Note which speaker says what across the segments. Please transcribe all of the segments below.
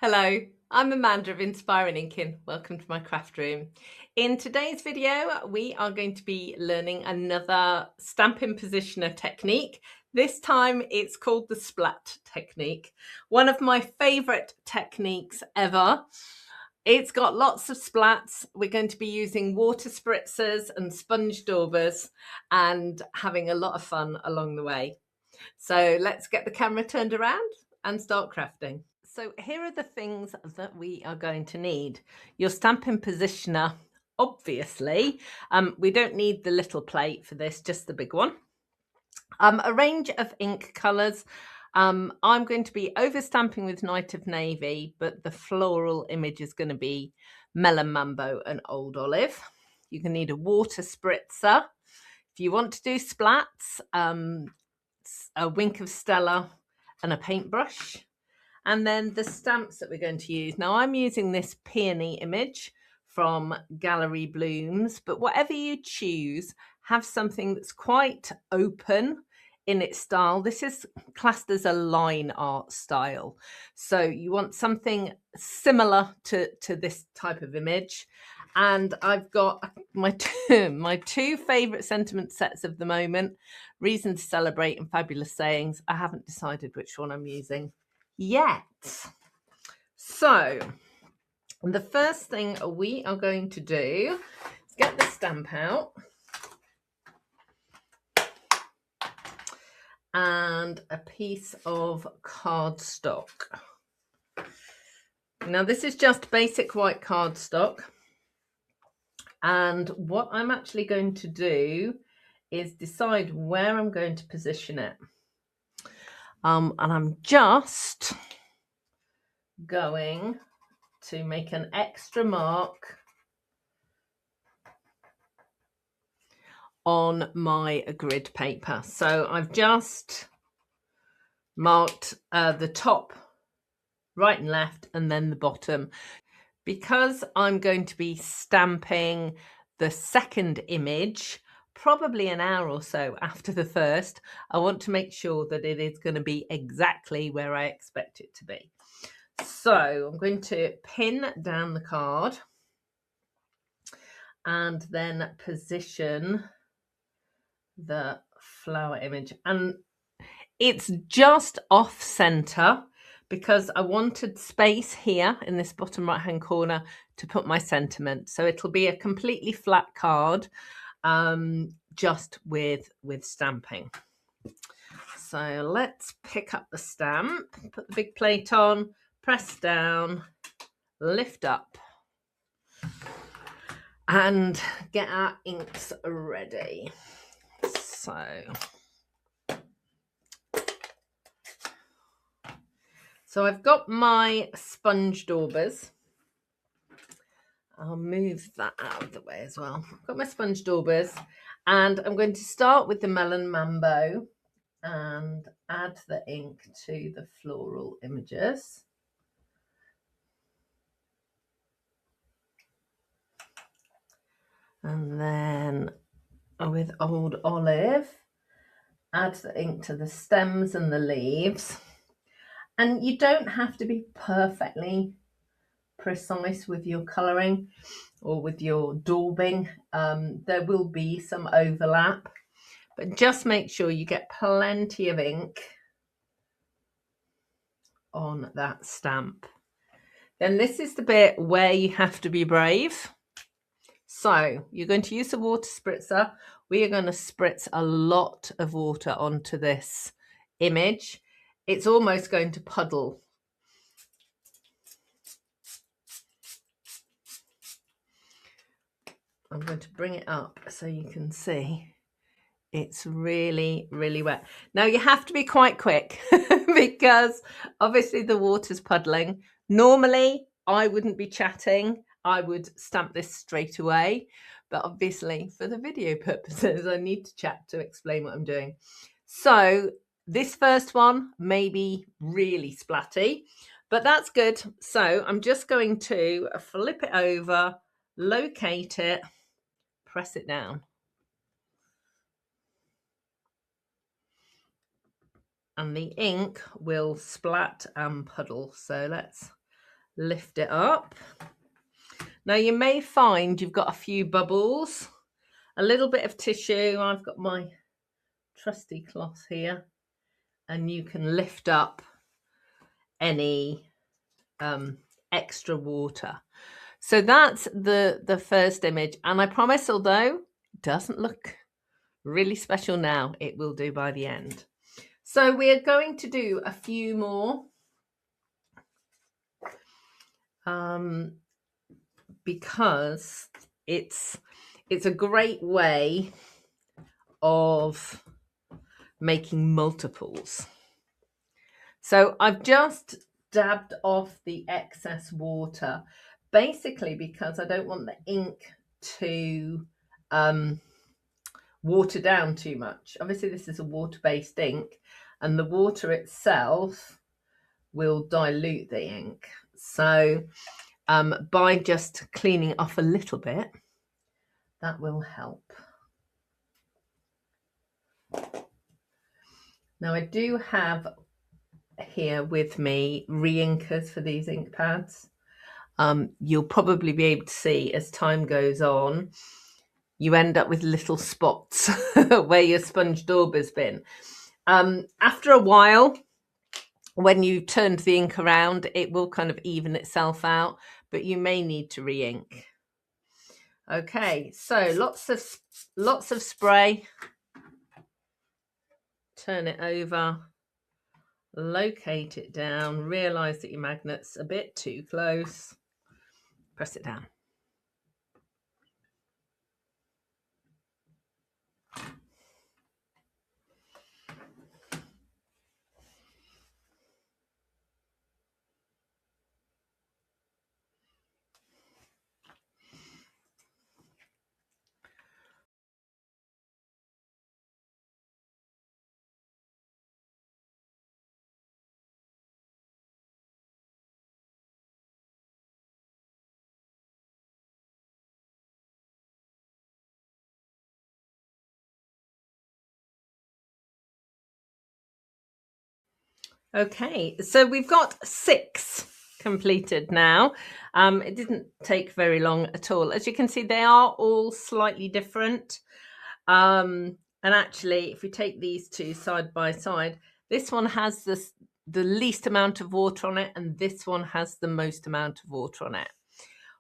Speaker 1: Hello, I'm Amanda of Inspiring Inkin. Welcome to my craft room. In today's video, we are going to be learning another Stampin Positioner technique. This time it's called the Splat technique. One of my favorite techniques ever. It's got lots of splats. We're going to be using water spritzers and sponge daubers and having a lot of fun along the way. So let's get the camera turned around and start crafting. So here are the things that we are going to need. Your Stampin Positioner, obviously. We don't need the little plate for this, just the big one. A range of ink colours. I'm going to be overstamping with Night of Navy, but the floral image is going to be Melon Mambo and Old Olive. You're going to need a water spritzer. If you want to do splats, a Wink of Stella and a paintbrush. And then the stamps that we're going to use. Now I'm using this peony image from Gallery Blooms, but whatever you choose, have something that's quite open in its style. This is classed as a line art style. So you want something similar to this type of image. And I've got my two favourite sentiment sets of the moment, Reason to Celebrate and Fabulous Sayings. I haven't decided which one I'm using yet. So the first thing we are going to do is get the stamp out and a piece of cardstock. Now this is just basic white cardstock, and what I'm actually going to do is decide where I'm going to position it. And I'm just going to make an extra mark on my grid paper. So I've just marked the top, right and left, and then the bottom. Because I'm going to be stamping the second image probably an hour or so after the first, I want to make sure that it is going to be exactly where I expect it to be. So I'm going to pin down the card and then position the flower image. And it's just off center because I wanted space here in this bottom right hand corner to put my sentiment. So it'll be a completely flat card, just with stamping. So let's pick up the stamp, put the big plate on, press down, lift up, and get our inks ready. So I've got my sponge daubers. I'll move that out of the way as well. I've got my sponge daubers, and I'm going to start with the Melon Mambo and add the ink to the floral images. And then with Old Olive, add the ink to the stems and the leaves. And you don't have to be perfectly precise with your colouring or with your daubing. There will be some overlap, but just make sure you get plenty of ink on that stamp. Then this is the bit where you have to be brave. So you're going to use a water spritzer. We are going to spritz a lot of water onto this image. It's almost going to puddle. I'm going to bring it up so you can see. It's really, really wet. Now you have to be quite quick because obviously the water's puddling. Normally I wouldn't be chatting. I would stamp this straight away. But obviously for the video purposes, I need to chat to explain what I'm doing. So this first one may be really splatty, but that's good. So I'm just going to flip it over, locate it, press it down. And the ink will splat and puddle. So let's lift it up. Now you may find you've got a few bubbles, a little bit of tissue. I've got my trusty cloth here, and you can lift up any extra water. So that's the first image, and I promise, although it doesn't look really special now, it will do by the end. So we're going to do a few more because it's a great way of making multiples. So I've just dabbed off the excess water, basically because I don't want the ink to water down too much. Obviously this is a water-based ink, and the water itself will dilute the ink. So by just cleaning off a little bit, that will help. Now I do have here with me re-inkers for these ink pads. You'll probably be able to see as time goes on, you end up with little spots where your sponge dauber's been. After a while, when you turned the ink around, it will kind of even itself out, but you may need to re-ink. Okay, so lots of spray. Turn it over, locate it down, realize that your magnet's a bit too close, press it down. Okay, so we've got 6 completed now. It didn't take very long at all. As you can see, they are all slightly different. And actually, if we take these two side by side, this one has the least amount of water on it, and this one has the most amount of water on it.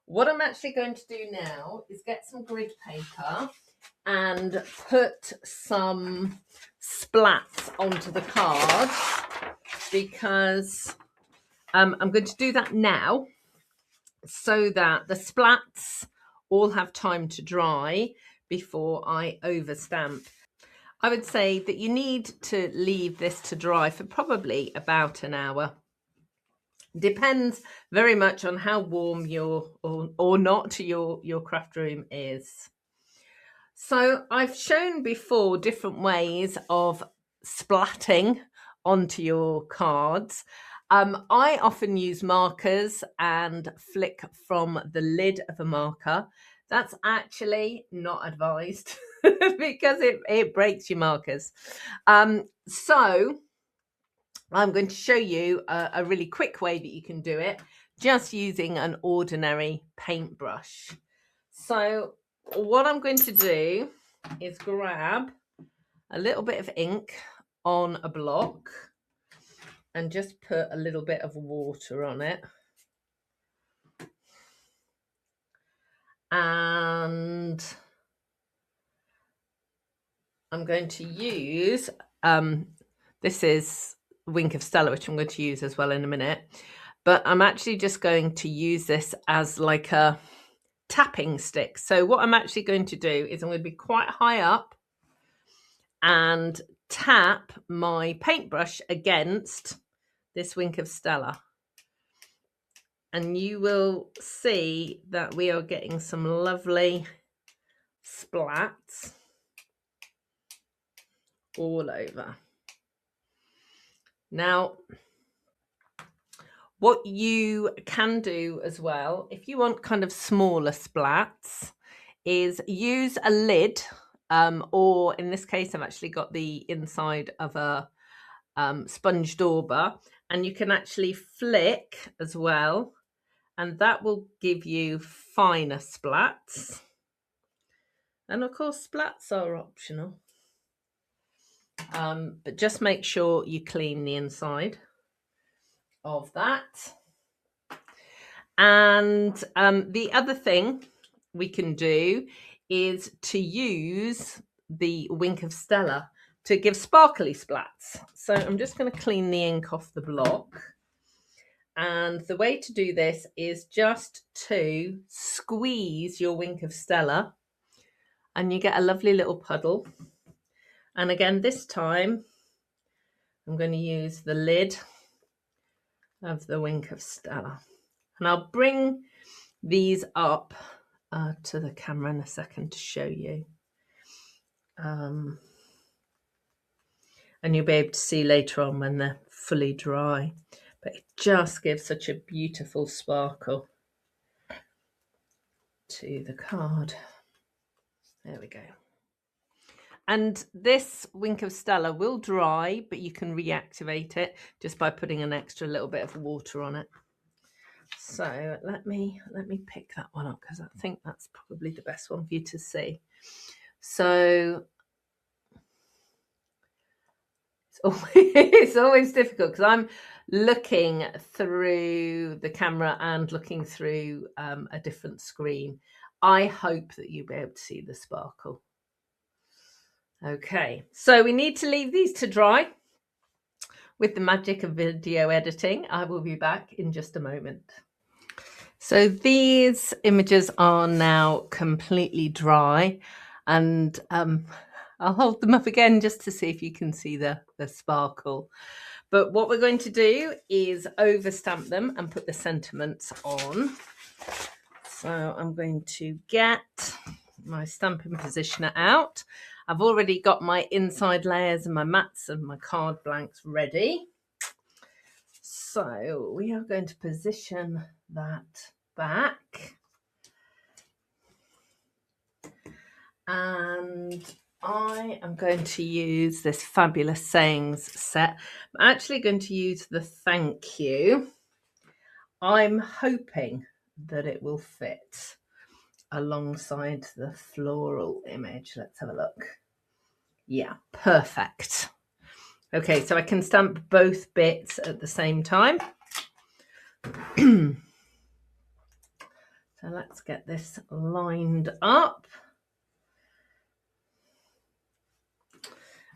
Speaker 1: What I'm actually going to do now is get some grid paper and put some splats onto the card, because I'm going to do that now so that the splats all have time to dry before I overstamp. I would say that you need to leave this to dry for probably about an hour. Depends very much on how warm your or not your craft room is. So I've shown before different ways of splatting onto your cards. I often use markers and flick from the lid of a marker. That's actually not advised because it breaks your markers. So I'm going to show you a really quick way that you can do it just using an ordinary paintbrush. So what I'm going to do is grab a little bit of ink on a block and just put a little bit of water on it. And I'm going to use, this is Wink of Stella, which I'm going to use as well in a minute. But I'm actually just going to use this as like a tapping stick. So what I'm actually going to do is I'm going to be quite high up and tap my paintbrush against this Wink of Stella. And you will see that we are getting some lovely splats all over. Now, what you can do as well, if you want kind of smaller splats, is use a lid, or in this case, I've actually got the inside of a sponge dauber, and you can actually flick as well and that will give you finer splats. And of course, splats are optional. But just make sure you clean the inside of that. And the other thing we can do is to use the Wink of Stella to give sparkly splats. So I'm just going to clean the ink off the block. And the way to do this is just to squeeze your Wink of Stella and you get a lovely little puddle. And again, this time I'm going to use the lid of the Wink of Stella. And I'll bring these up to the camera in a second to show you. And you'll be able to see later on when they're fully dry. But it just gives such a beautiful sparkle to the card. There we go. And this Wink of Stella will dry, but you can reactivate it just by putting an extra little bit of water on it. So let me pick that one up because I think that's probably the best one for you to see. So it's always difficult because I'm looking through the camera and looking through a different screen. I hope that you'll be able to see the sparkle. Okay, so we need to leave these to dry. With the magic of video editing, I will be back in just a moment. So these images are now completely dry, and I'll hold them up again just to see if you can see the sparkle. But what we're going to do is overstamp them and put the sentiments on. So I'm going to get my Stampin Positioner out. I've already got my inside layers and my mats and my card blanks ready. So we are going to position that back. And I am going to use this fabulous sayings set. I'm actually going to use the thank you. I'm hoping that it will fit alongside the floral image. Let's have a look. Yeah, perfect. Okay, so I can stamp both bits at the same time. So let's get this lined up.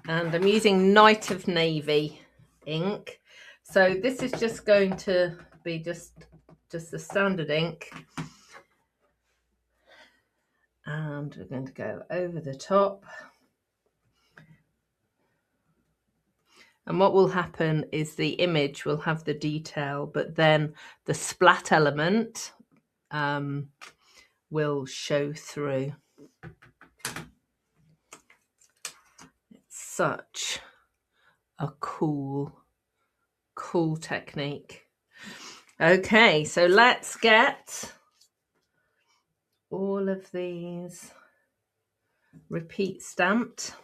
Speaker 1: And I'm using Night of Navy ink. So this is just going to be just the standard ink. And we're going to go over the top. And what will happen is the image will have the detail, but then the splat element will show through. It's such a cool technique. Okay, so let's get all of these repeat stamped.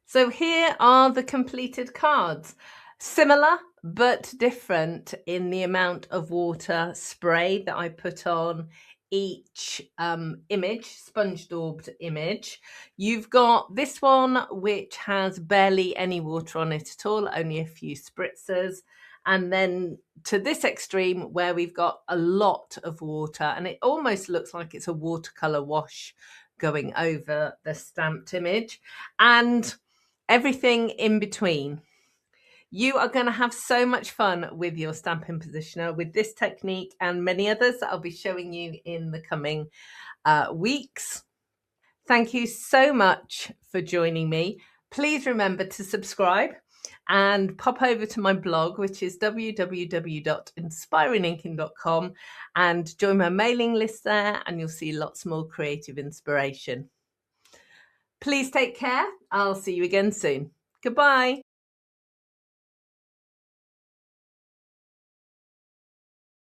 Speaker 1: So here are the completed cards. Similar but different in the amount of water spray that I put on each image, sponge daubed image. You've got this one which has barely any water on it at all, only a few spritzers. And then to this extreme where we've got a lot of water and it almost looks like it's a watercolor wash going over the stamped image. And everything in between. You are going to have so much fun with your Stampin' Positioner with this technique and many others that I'll be showing you in the coming weeks. Thank you so much for joining me. Please remember to subscribe and pop over to my blog, which is www.inspiringinkin.com, and join my mailing list there, and you'll see lots more creative inspiration. Please take care. I'll see you again soon. Goodbye.